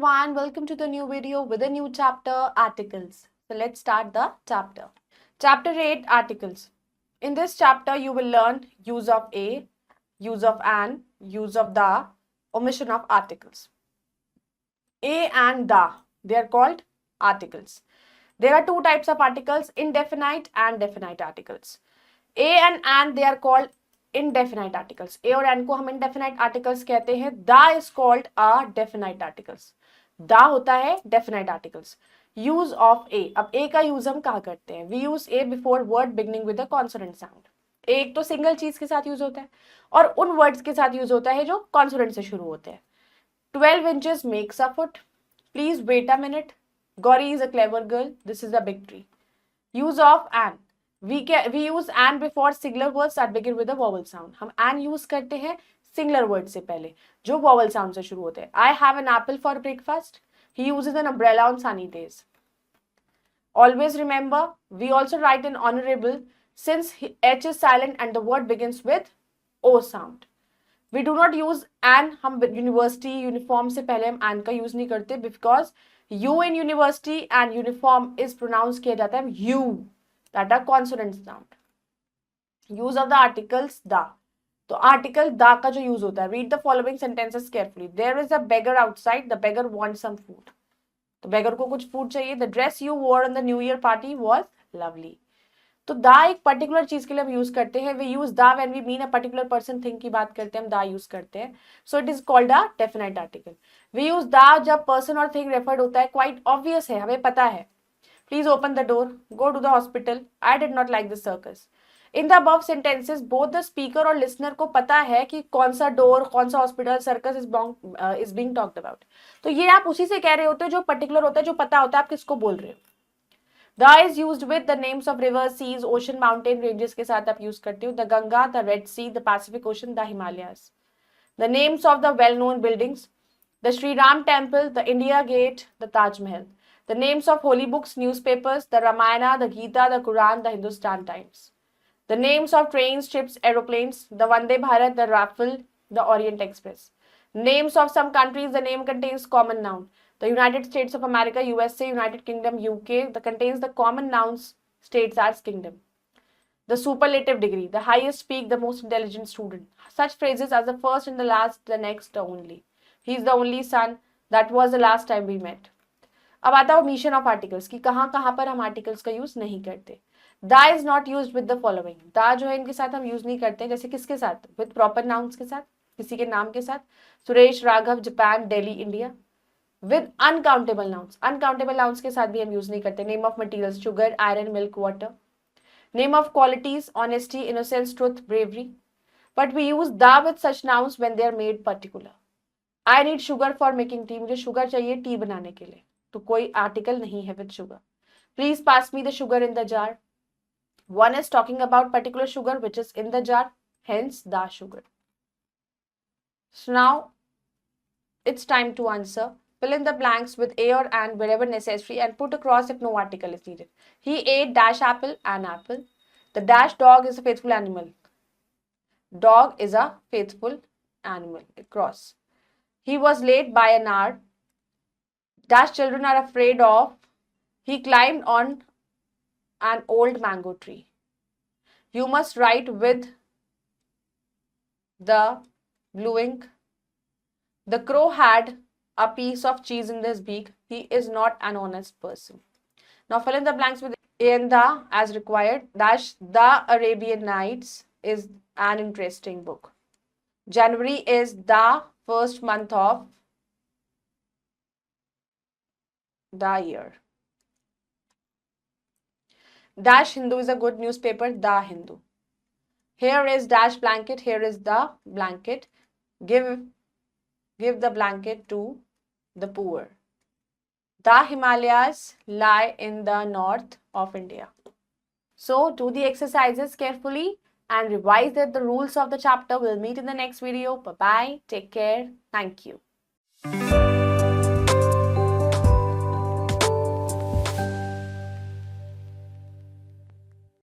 everyone, welcome to the new video with a new chapter, articles. So let's start the chapter. Chapter 8, articles. In this chapter, you will learn use of a, use of an, use of the, omission of articles. A and the, they are called articles. There are two types of articles, indefinite and definite articles. A and an, they are called indefinite articles. A और n को हम indefinite articles कहते हैं. The is called a definite articles. The होता है definite articles. Use of a. अब a का use हम कहाँ करते हैं? We use a before word beginning with a consonant sound. एक तो सिंगल चीज के साथ यूज होता है और उन वर्ड्स के साथ यूज होता है जो कॉन्सोनेंट से शुरू होते हैं. 12 inches makes a foot. Please wait a minute. Gauri is a clever girl. This is a big tree. Use of an. We use an before singular words that begin with a vowel sound. हम an use करते हैं singular word से पहले जो vowel sound से शुरू होते हैं. I have an apple for breakfast. He uses an umbrella on sunny days. Always remember, we also write an honorable since H is silent and the word begins with O sound. We do not use an. हम university uniform से पहले हम an का use नहीं करते because U in university and uniform is pronounced किया जाता है U, that are consonant sound. Use of the articles the. तो article the का जो use होता है, read the following sentences carefully. There is a beggar outside. The beggar wants some food. तो beggar को कुछ food चाहिए. The dress you wore on the New Year party was lovely. तो दा एक पर्टिकुलर चीज के लिए हम यूज करते हैं. We use the when we mean a particular person thing की बात करते हैं, हम दा यूज करते हैं. So it is called a definite article. We use the जब पर्सन और थिंग रेफर्ड होता है. क्वाइट ऑब्वियस है, हमें पता है. Please open the door. Go to the hospital. I did not like the circus. In the above sentences both the speaker और listener को पता है कि कौन सा डोर, कौन सा hospital, circus is being talked about. तो ये आप उसी से कह रहे होते हो जो पर्टिकुलर होता है, जो पता होता है आप किसको बोल रहे हो. The is used with the names of rivers, seas, ocean, mountain ranges के साथ आप यूज करते हो. The Ganga, the Red Sea, the Pacific Ocean, the Himalayas. The names of the well-known buildings: the Sri Ram Temple, the India Gate, the Taj Mahal. The names of holy books, newspapers: the Ramayana, the Gita, the Quran, the Hindustan Times. The names of trains, ships, aeroplanes: the Vande Bharat, the Rafale, the Orient Express. Names of some countries: the name contains common noun. The United States of America, USA, United Kingdom, UK, that contains the common nouns states as kingdom. The superlative degree: the highest peak, the most intelligent student. Such phrases as the first and the last, the next, the only. He is the only son. That was the last time we met. अब आता है omission of articles कि कहाँ कहाँ पर हम articles का use नहीं करते. The is not used with the following. The जो है इनके साथ हम यूज नहीं करते. जैसे किसके साथ? With proper nouns के साथ, किसी के नाम के साथ. Suresh, Raghav, Japan, Delhi, India. With uncountable nouns. Uncountable nouns के साथ भी हम यूज नहीं करते. Name of materials: sugar, iron, milk, water. Name of qualities: honesty, innocence, truth, bravery. But we use the with such nouns when they are made particular. I need sugar for making tea. मुझे sugar चाहिए tea बनाने के लिए. तो कोई article नहीं है with sugar. Please pass me the sugar in the jar. One is talking about particular sugar which is in the jar, hence the sugar. So now it's time to answer. Fill in the blanks with a or an wherever necessary and put a cross if no article is needed. He ate dash apple, an apple. The dash dog is a faithful animal. Dog is a faithful animal. Cross. He was late by an hour. Dash children are afraid of. He climbed on an old mango tree. You must write with the blue ink. The crow had a piece of cheese in his beak. He is not an honest person. Now fill in the blanks with a and the as required. Dash The Arabian Nights is an interesting book. January is the first month of the year. Dash Hindu is a good newspaper. The Hindu. Here is dash blanket. Here is the blanket. Give the blanket to the poor. The Himalayas lie in the north of India. So do the exercises carefully and revise the rules of the chapter. We'll meet in the next video. Bye-bye. Take care. Thank you.